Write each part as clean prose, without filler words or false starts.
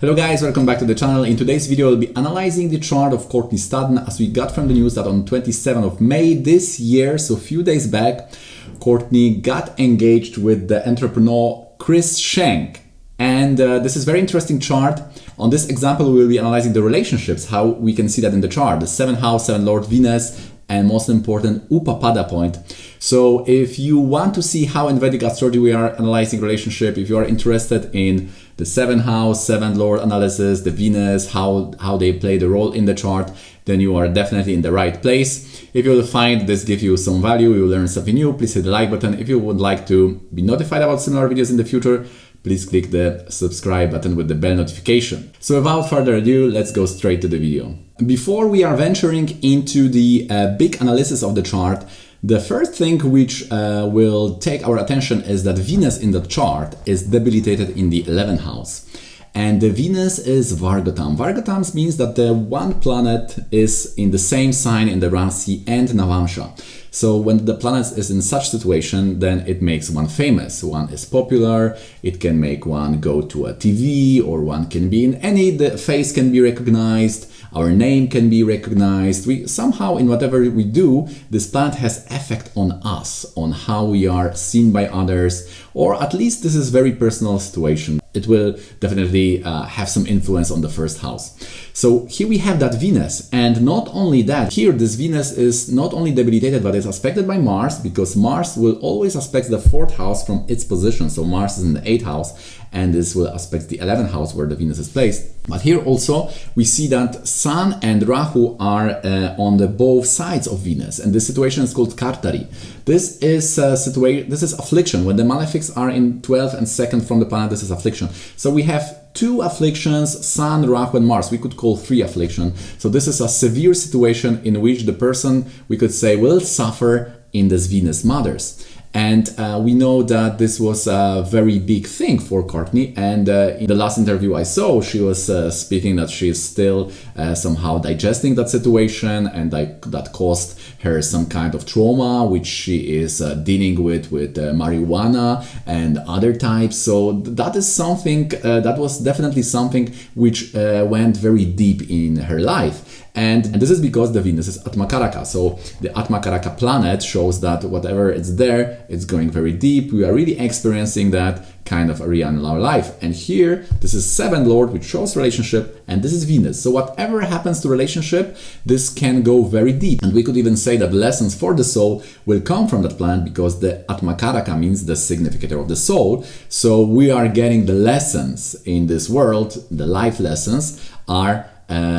Hello guys, welcome back to the channel. In today's video, I'll be analyzing the chart of Courtney Stodden as we got from the news that on 27th of May this year, so a few days back, Courtney got engaged with the entrepreneur Chris Schenk. And this is a very interesting chart. On this example, we will be analyzing the relationships, how we can see that in the chart, the 7th house, 7th Lord Venus, and most important, Upapada point. So if you want to see how in Vedic astrology we are analyzing relationship, if you are interested in the 7th house, 7th Lord analysis, the Venus, how they play the role in the chart, then you are definitely in the right place. If you will find this give you some value, you will learn something new, please hit the like button. If you would like to be notified about similar videos in the future, please click the subscribe button with the bell notification. So without further ado, let's go straight to the video. Before we are venturing into the big analysis of the chart, the first thing which will take our attention is that Venus in the chart is debilitated in the 11th house. And the Venus is Vargatam. Vargatam means that the one planet is in the same sign in the Rasi and Navamsha. So when the planet is in such situation, then it makes one famous. One is popular, it can make one go to a TV, or one can be in the face can be recognized, our name can be recognized. We somehow, in whatever we do, this planet has effect on us, on how we are seen by others, or at least this is very personal situation. It will definitely have some influence on the first house. So here we have that Venus, and not only that, here this Venus is not only debilitated, but it's aspected by Mars, because Mars will always aspect the 4th house from its position. So Mars is in the 8th house, and this will aspect the 11th house where the Venus is placed. But here also we see that Sun and Rahu are on the both sides of Venus, and this situation is called Kartari. This is affliction. When the malefics are in 12th and 2nd from the planet, this is affliction. So we have two afflictions, Sun, Rahu and Mars. We could call 3 affliction. So this is a severe situation in which the person, we could say, will suffer in this Venus mothers. And we know that this was a very big thing for Courtney, and in the last interview I saw, she was speaking that she is still somehow digesting that situation, and that caused her some kind of trauma, which she is dealing with marijuana and other types. So that is something, that was definitely something which went very deep in her life. And this is because the Venus is Atmakaraka. So the Atmakaraka planet shows that whatever is there, it's going very deep. We are really experiencing that kind of area in our life. And here, this is 7th Lord, which shows relationship, and this is Venus. So whatever happens to relationship, this can go very deep. And we could even say that lessons for the soul will come from that planet, because the Atmakaraka means the significator of the soul. So we are getting the lessons in this world, the life lessons are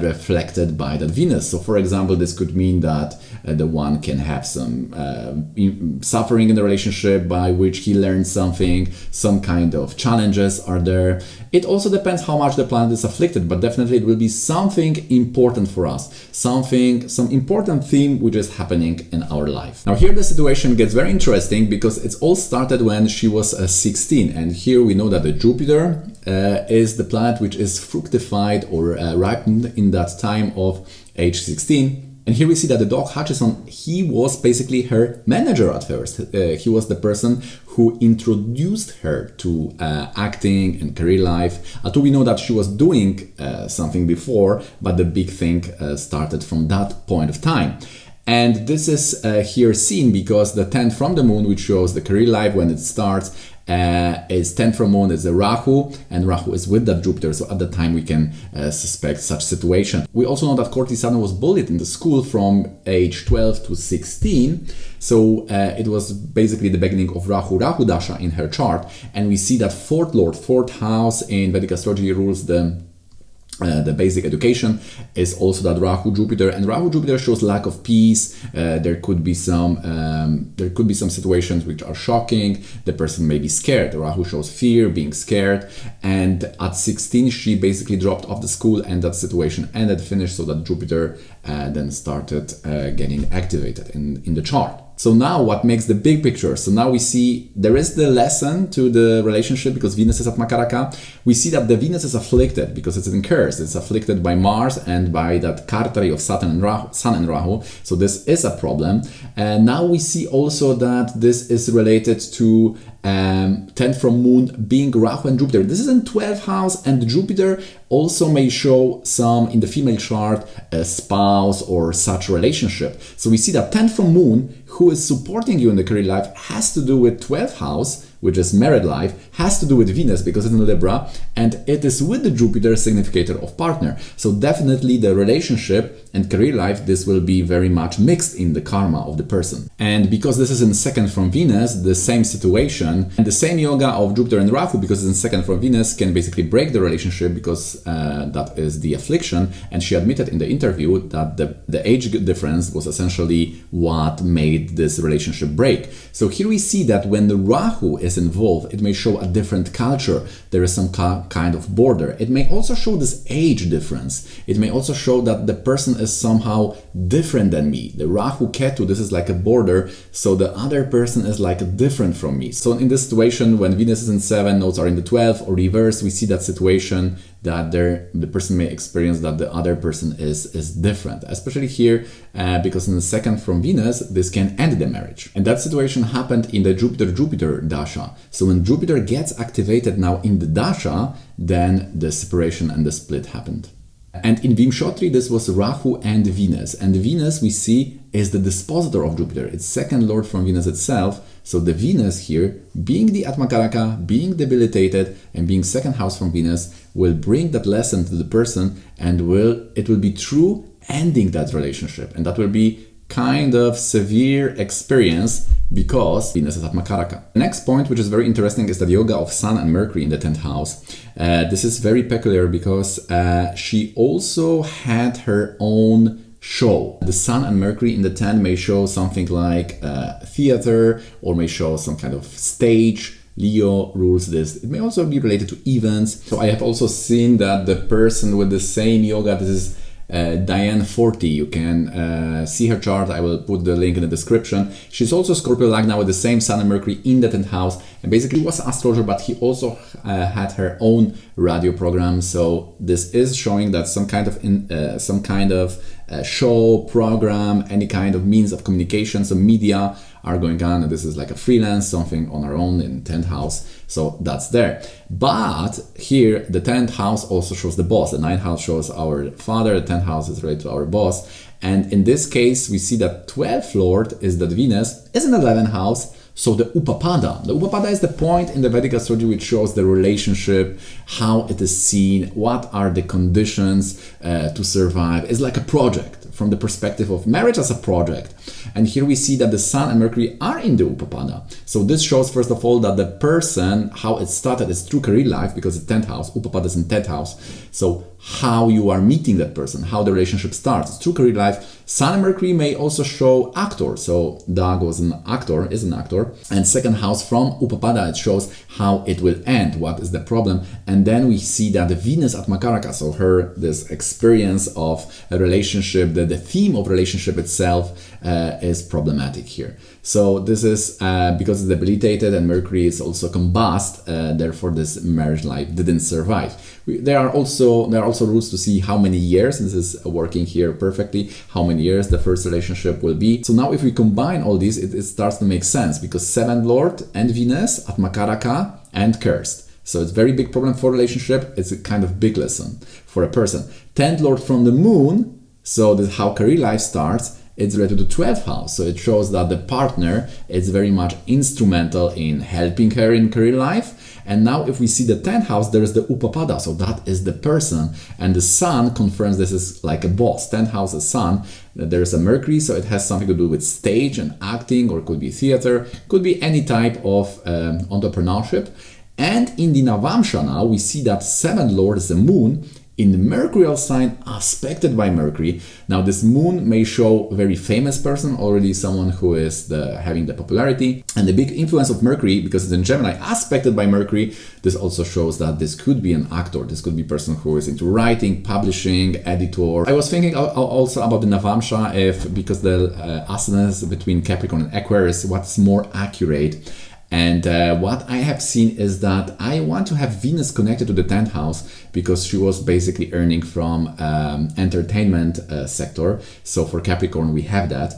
reflected by that Venus. So for example, this could mean that the one can have some suffering in the relationship by which he learns something, some kind of challenges are there. It also depends how much the planet is afflicted, but definitely it will be something important for us, some important theme which is happening in our life. Now here the situation gets very interesting, because it's all started when she was 16, and here we know that the Jupiter is the planet which is fructified or ripened in that time of age 16. And here we see that the dog Hutchison, he was basically her manager at first. He was the person who introduced her to acting and career life. Although we know that she was doing something before, but the big thing started from that point of time. And this is here seen because the 10th from the moon, which shows the career life when it starts, is 10th from moon is the Rahu, and Rahu is with that Jupiter. So at the time we can suspect such situation. We also know that Courtney Stodden was bullied in the school from age 12 to 16. So it was basically the beginning of Rahu dasha in her chart. And we see that 4th Lord, 4th house in Vedic astrology rules the basic education, is also that Rahu Jupiter, and Rahu Jupiter shows lack of peace. There could be some situations which are shocking. The person may be scared. Rahu shows fear, being scared, and at 16 she basically dropped off the school, and that situation ended, finished, so that Jupiter then started getting activated in the chart. So now what makes the big picture? So now we see there is the lesson to the relationship, because Venus is at Makaraka. We see that the Venus is afflicted because it's in curse. It's afflicted by Mars and by that Kartari of Sun and Rahu. So this is a problem. And now we see also that this is related to 10th from Moon being Rahu and Jupiter. This is in 12th house, and Jupiter also may show some in the female chart a spouse or such relationship. So we see that 10th from Moon, who is supporting you in the career life, has to do with 12th house, which is married life, has to do with Venus because it's in Libra, and it is with the Jupiter significator of partner. So definitely the relationship and career life, this will be very much mixed in the karma of the person. And because this is in second from Venus, the same situation and the same yoga of Jupiter and Rahu, because it's in second from Venus, can basically break the relationship because that is the affliction. And she admitted in the interview that the age difference was essentially what made this relationship break. So here we see that when the Rahu is involved, it may show a different culture. There is some kind of border. It may also show this age difference. It may also show that the person is somehow different than me. The Rahu Ketu, this is like a border, so the other person is like different from me. So in this situation, when Venus is in 7, nodes are in the 12th or reverse, we see that situation that the person may experience that the other person is different, especially here because in the second from Venus, this can end the marriage. And that situation happened in the Jupiter dasha. So when Jupiter gets activated now in the dasha, then the separation and the split happened. And in Vimshotri, this was Rahu and Venus. And Venus, we see, is the dispositor of Jupiter. It's second lord from Venus itself. So the Venus here, being the Atmakaraka, being debilitated, and being second house from Venus, will bring that lesson to the person, and it will be true ending that relationship. And that will be kind of severe experience because Venus is Atmakaraka. Next point, which is very interesting, is that yoga of Sun and Mercury in the 10th house. This is very peculiar because she also had her own show. The Sun and Mercury in the 10 may show something like theater, or may show some kind of stage. Leo rules this. It may also be related to events. So I have also seen that the person with the same yoga, this is Diane 40, you can see her chart. I will put the link in the description. She's also Scorpio Lagna with the same Sun and Mercury in the 10th house, and basically was an astrologer, but he also had her own radio program. So this is showing that some kind of show, program, any kind of means of communication, so media are going on, and this is like a freelance, something on our own in 10th house. So that's there. But here, the 10th house also shows the boss. The 9th house shows our father. The 10th house is related to our boss. And in this case, we see that 12th lord is that Venus is in the 11th house. So the Upapada. The Upapada is the point in the Vedic astrology which shows the relationship, how it is seen, what are the conditions to survive. It's like a project from the perspective of marriage as a project. And here we see that the Sun and Mercury are in the Upapada. So this shows, first of all, that the person, how it started is through career life, because it's 10th house, Upapada is in 10th house. So how you are meeting that person, how the relationship starts. It's through career life. Sun and Mercury may also show actor. So Dag was an actor, is an actor. And second house from Upapada, it shows how it will end, what is the problem. And then we see that the Venus Atmakaraka, so this experience of a relationship, the theme of relationship itself is problematic here. So this is because it's debilitated and Mercury is also combust, therefore this marriage life didn't survive. There are also rules to see how many years, and this is working here perfectly, how many years the first relationship will be. So now if we combine all these, it starts to make sense, because 7th Lord and Venus, Atmakaraka and cursed. So it's a very big problem for relationship. It's a kind of big lesson for a person. 10th Lord from the Moon, so this is how career life starts. It's related to 12th house, so it shows that the partner is very much instrumental in helping her in career life. And now if we see the 10th house, there is the Upapada, so that is the person. And the Sun confirms this is like a boss. 10th house is Sun, there is a Mercury, so it has something to do with stage and acting, or it could be theater, could be any type of entrepreneurship. And in the Navamsha now, we see that 7th Lord is the Moon, in the mercurial sign aspected by Mercury. Now this moon may show a very famous person, already someone who is having the popularity, and the big influence of Mercury, because it's in Gemini aspected by Mercury. This also shows that this could be an actor, this could be a person who is into writing, publishing, editor. I was thinking also about the Navamsha, because the asanas between Capricorn and Aquarius, what's more accurate. And what I have seen is that I want to have Venus connected to the 10th house because she was basically earning from entertainment sector. So for Capricorn, we have that.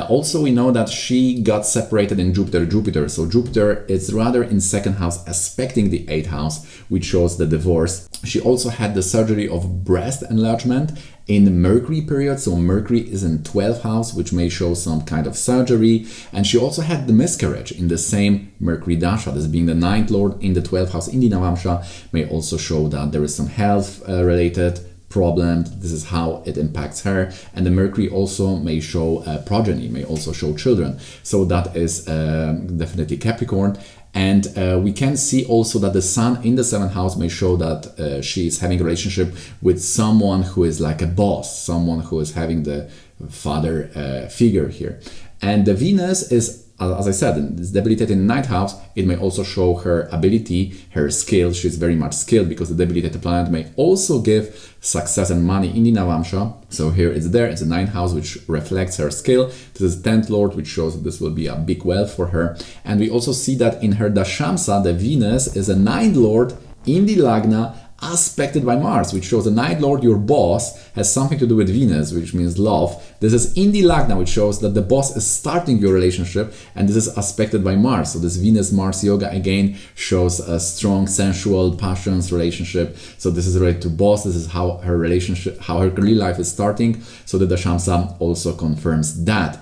Also, we know that she got separated in Jupiter. So Jupiter is rather in 2nd house, aspecting the 8th house, which shows the divorce. She also had the surgery of breast enlargement in Mercury period. So Mercury is in 12th house, which may show some kind of surgery. And she also had the miscarriage in the same Mercury dasha. This being the 9th lord in the 12th house in the Navamsha may also show that there is some health related problem. This is how it impacts her. And the Mercury also may show progeny, may also show children. So that is definitely Capricorn. And we can see also that the Sun in the 7th house may show that she is having a relationship with someone who is like a boss, someone who is having the father figure here. And the Venus is, as I said, it's debilitated in the 9th house. It may also show her ability, her skill. She's very much skilled because the debilitated planet may also give success and money in the Navamsha. So here it's there, it's a 9th house, which reflects her skill. This is 10th lord, which shows that this will be a big wealth for her. And we also see that in her dashamsa, the Venus is a 9th lord in the Lagna, aspected by Mars, which shows the 9th lord, your boss, has something to do with Venus, which means love. This is in the Lagna, which shows that the boss is starting your relationship, and this is aspected by Mars. So this Venus-Mars yoga again shows a strong sensual passions relationship. So this is related to boss. This is how her relationship, how her real life is starting. So the dashamsa also confirms that.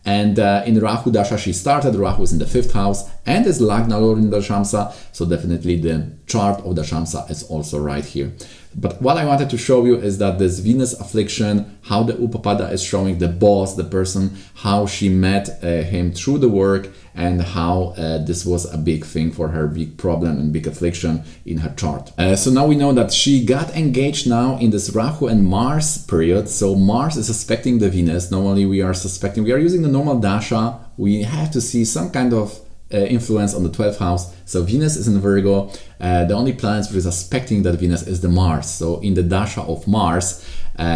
And in Rahu Dasha, she started. Rahu is in the 5th house and is Lagna Lord in Dashamsa. So definitely the chart of Dashamsa is also right here. But what I wanted to show you is that this Venus affliction, how the Upapada is showing the boss, the person, how she met him through the work, and how this was a big thing for her, big problem and big affliction in her chart. So now we know that she got engaged now in this Rahu and Mars period. So Mars is aspecting the Venus. Normally we are using the normal dasha. We have to see some kind of influence on the 12th house. So Venus is in Virgo. The only planet which is aspecting that Venus is the Mars. So in the dasha of Mars,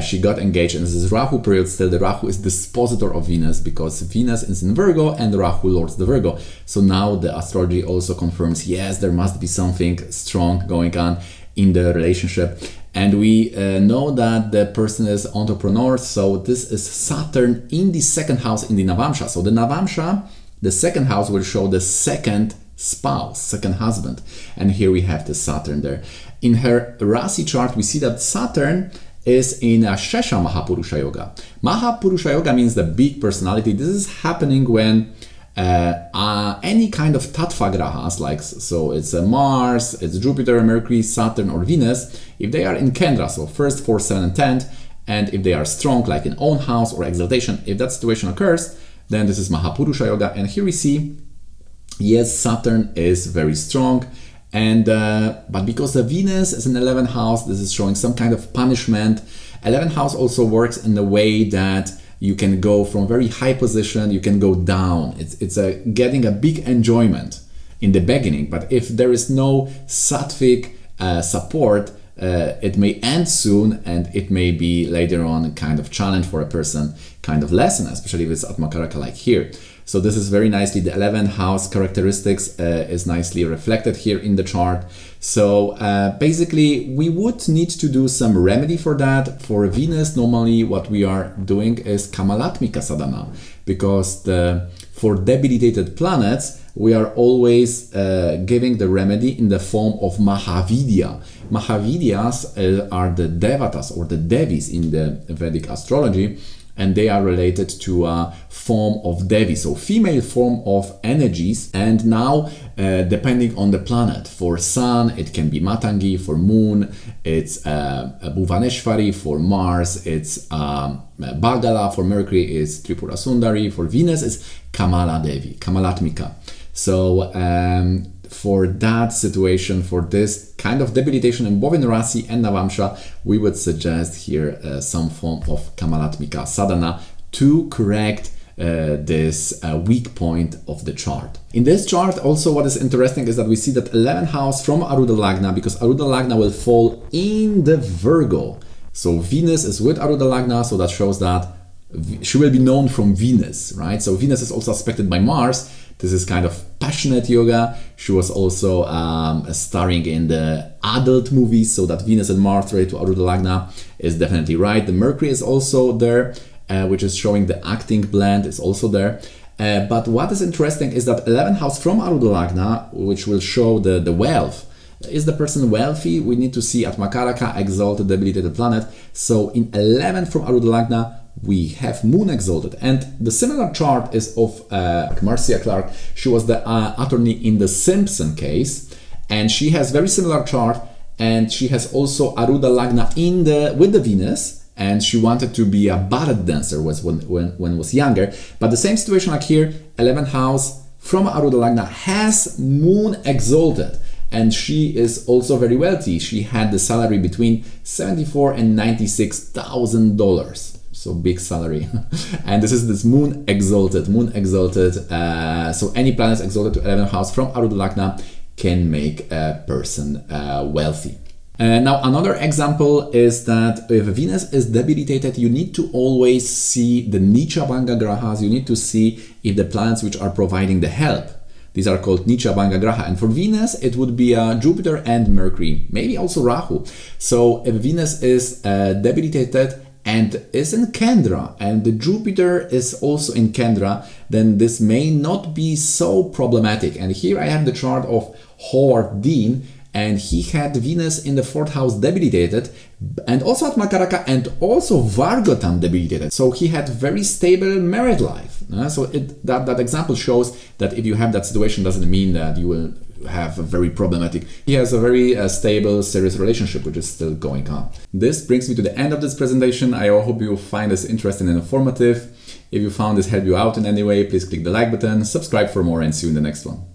she got engaged, and this is Rahu period. Still, the Rahu is dispositor of Venus because Venus is in Virgo and the Rahu lords the Virgo. So now the astrology also confirms, yes, there must be something strong going on in the relationship. And we know that the person is entrepreneur. So this is Saturn in the 2nd house in the Navamsha. So the Navamsha, the 2nd house will show the second spouse, second husband. And here we have the Saturn there. In her Rasi chart, we see that Saturn is in a Shesha Mahapurusha Yoga. Mahapurusha Yoga means the big personality. This is happening when any kind of Tattva grahas, like so it's Mars, it's Jupiter, Mercury, Saturn or Venus, if they are in Kendra, so 1st, 4th, 7th and 10th, and if they are strong like in own house or exaltation, if that situation occurs, then this is Mahapurusha Yoga. And here we see, yes, Saturn is very strong, and but because the Venus is in 11th house, this is showing some kind of punishment. 11th house also works in the way that you can go from very high position, you can go down. It's getting a big enjoyment in the beginning, but if there is no sattvic support, it may end soon, and it may be later on a kind of challenge for a person, kind of lesson, especially if it's Atmakaraka like here. So this is very nicely, the 11th house characteristics is nicely reflected here in the chart. So basically we would need to do some remedy for that. For Venus, normally what we are doing is Kamalatmika sadhana, because for debilitated planets, we are always giving the remedy in the form of Mahavidya. Mahavidyas are the devatas or the devis in the Vedic astrology, and they are related to a form of Devi, so female form of energies. And now, depending on the planet, for Sun, it can be Matangi, for Moon, it's Bhuvaneshwari, for Mars, it's Bhagala, for Mercury, it's Tripura Sundari, for Venus, it's Kamala Devi, Kamalatmika. So, for that situation, for this kind of debilitation in both in Rasi and Navamsha, we would suggest here some form of Kamalatmika sadhana to correct this weak point of the chart. In this chart, also what is interesting is that we see that 11th house from Aruda Lagna, because Aruda Lagna will fall in the Virgo. So Venus is with Aruda Lagna, so that shows that she will be known from Venus, right? So Venus is also aspected by Mars. This is kind of passionate yoga. She was also starring in the adult movies, so that Venus and Mars related to Arudha Lagna is definitely right. The Mercury is also there, which is showing the acting blend is also there. But what is interesting is that 11th house from Arudha Lagna, which will show the wealth. Is the person wealthy? We need to see at Makaraka, exalted, debilitated planet. So in 11th from Arudha Lagna, we have Moon exalted. And the similar chart is of Marcia Clark. She was the attorney in the Simpson case. And she has very similar chart. And she has also Arudha Lagna with the Venus. And she wanted to be a ballet dancer when was younger. But the same situation like here, 11th house from Arudha Lagna has Moon exalted. And she is also very wealthy. She had the salary between $74,000 and $96,000. So big salary. And this is this Moon exalted. So any planets exalted to 11th house from Arudha Lagna can make a person wealthy. Now another example is that if Venus is debilitated, you need to always see the Nicha Bhanga Grahas. You need to see if the planets which are providing the help. These are called Nicha Bhanga Graha. And for Venus, it would be Jupiter and Mercury, maybe also Rahu. So if Venus is debilitated and is in Kendra, and the Jupiter is also in Kendra, then this may not be so problematic. And here I have the chart of Howard Dean, and he had Venus in the 4th house debilitated, and also at Makaraka, and also Vargotam debilitated. So he had very stable married life. So that example shows that if you have that situation, doesn't mean that you will have a very problematic. He has a very stable, serious relationship, which is still going on. This brings me to the end of this presentation. I hope you find this interesting and informative. If you found this help you out in any way, please click the like button, subscribe for more, and see you in the next one.